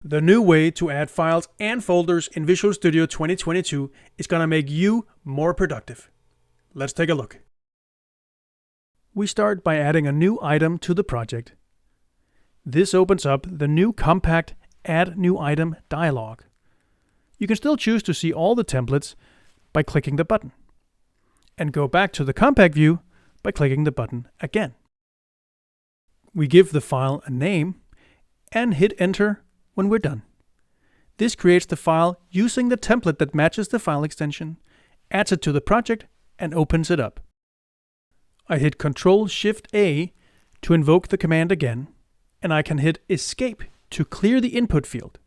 The new way to add files and folders in Visual Studio 2022 is going to make you more productive. Let's take a look. We start by adding a new item to the project. This opens up the new compact Add New Item dialog. You can still choose to see all the templates by clicking the button, and go back to the compact view by clicking the button again. We give the file a name and hit enter when we're done. This creates the file using the template that matches the file extension, adds it to the project, and opens it up. I hit Ctrl-Shift-A to invoke the command again, and I can hit Escape to clear the input field.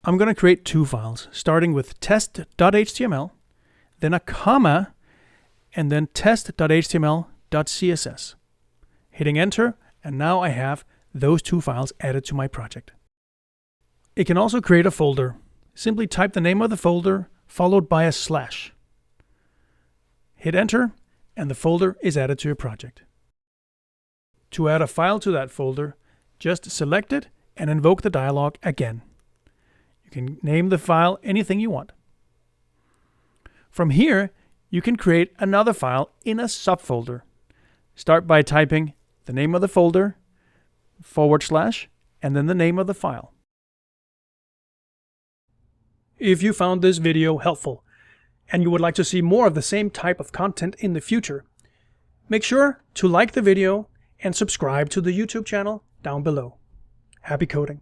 I'm going to create two files, starting with test.html, then a comma, and then test.html.css. Hitting enter, and now I have those two files added to my project. It can also create a folder. Simply type the name of the folder followed by a slash. Hit enter, and the folder is added to your project. To add a file to that folder, just select it and invoke the dialog again. You can name the file anything you want. From here, you can create another file in a subfolder. Start by typing the name of the folder, / and then the name of the file. If you found this video helpful and you would like to see more of the same type of content in the future, make sure to like the video and subscribe to the YouTube channel down below. Happy coding!